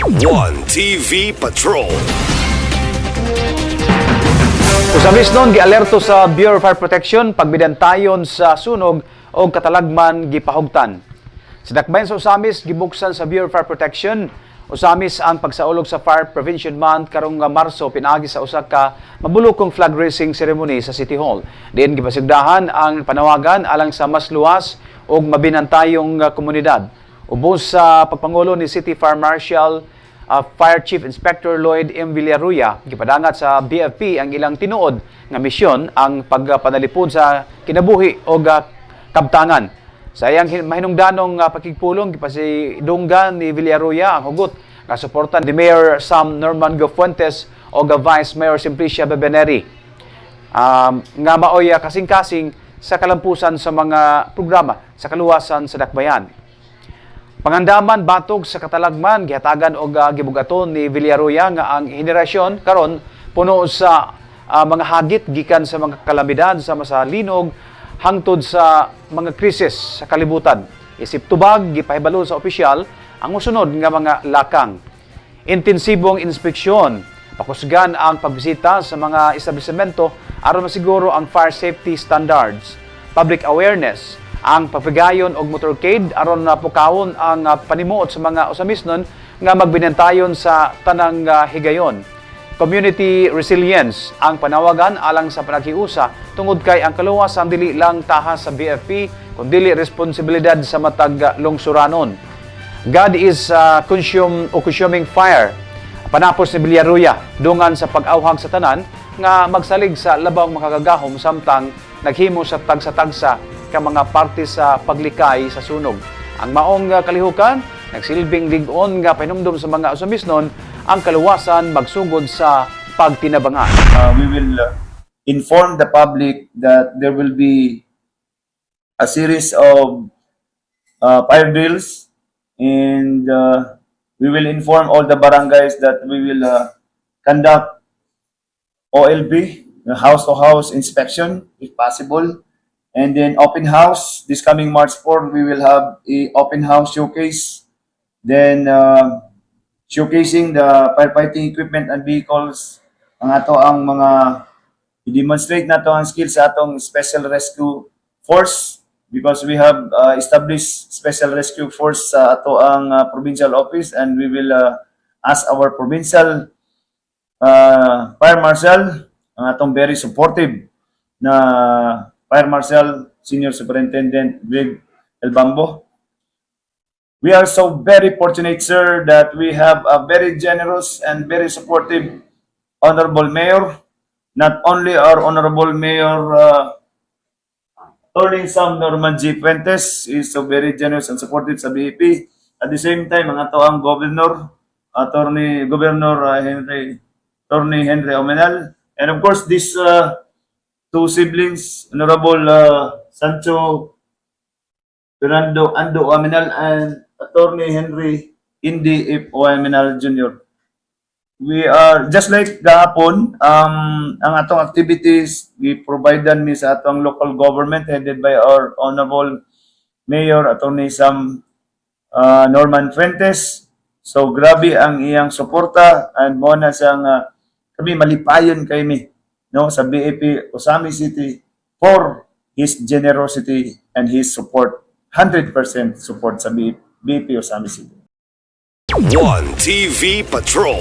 One TV Patrol. Usabis noon gialerto sa Bureau of Fire Protection pagbidantayon sa sunog o katalagman gipahugtan. Sa dakbayan sa Usamis gibuksan sa Bureau of Fire Protection. Usamis ang pagsaulog sa Fire Prevention Month karong Marso pinaagi sa usa ka mabulokong flag raising ceremony sa City Hall. Diin gipasigdahan ang panawagan alang sa mas luwas o mabinantayong komunidad. Ubos sa pagpangulo ni City Fire Marshal Fire Chief Inspector Lloyd M. Villaruya, gipadangat sa BFP ang ilang tinuod nga misyon ang pagpanalipod sa kinabuhi o kabtangan. Sa iyang mahinungdanong pakigpulong, gipasidunggan ni Villaruya ang hugot nga suportan ni Mayor Sam Norman Fuentes o Vice Mayor Simplicia Bebeneri nga maoy kasing-kasing sa kalampusan sa mga programa sa kaluwasan sa dakbayan. Pangandaman batog sa katalagman gihatagan og gibugaton ni Villaruya nga ang henerasyon karon puno sa mga hagit gikan sa mga kalamidad sama sa linog hangtod sa mga krisis sa kalibutan. Isip tubag gipahibalo sa opisyal ang mosunod nga mga lakang. Intensibong inspeksyon, pakusgan ang pagbisita sa mga establishmento aron masiguro ang fire safety standards, public awareness, ang papigayon og motorcade aron napukawon ang panimuot sa mga usamisnon nga magbinantayon sa tanang higayon. Community resilience ang panawagan alang sa panaghiusa tungod kay ang kaluwasan dili lang taha sa BFP kundi responsibilidad sa matag lungsuranon. God is consuming fire. Panapos ni Villaruya dungan sa pag-awhag sa tanan nga magsalig sa labang makagagahom samtang naghimo sa tagsa-tagsa ka mga parte sa paglikay sa sunog. Ang maong kalihukan nagsilbing lig-on nga pahinumdom sa mga usamisnon ang kaluwasan magsugod sa pagtinabangan. We will inform the public that there will be a series of fire drills, and we will inform all the barangays that we will conduct OLB, house-to-house inspection if possible. And then open house, this coming March 4, we will have a open house showcase. Then showcasing the firefighting equipment and vehicles. Ang ato ang mga i-demonstrate nato ang skills sa atong Special Rescue Force because we have established Special Rescue Force sa ato ang provincial office, and we will ask our provincial fire marshal, ang atong very supportive na Fire Marshal Senior Superintendent Greg Elbambo. We are so very fortunate, sir, that we have a very generous and very supportive Honorable Mayor. Not only our Honorable Mayor Attorney Sam Norman G. Fuentes is so very generous and supportive sa BEP. At the same time, ang ato ang Governor Henry Omenal. And of course, this two siblings, Honorable Sancho Fernando Ando Omenal and Attorney Henry Indy F. Omenal Jr. We are, just like gahapon, ang atong activities, gi-providean mi sa atong local government headed by our Honorable Mayor Attorney Sam Norman Fuentes. So, grabe ang iyang suporta and mo na siyang kami malipayon kay mi, no, sa BEP Osamis City for his generosity and his support. 100% support sa BEP Osamis City. One TV Patrol.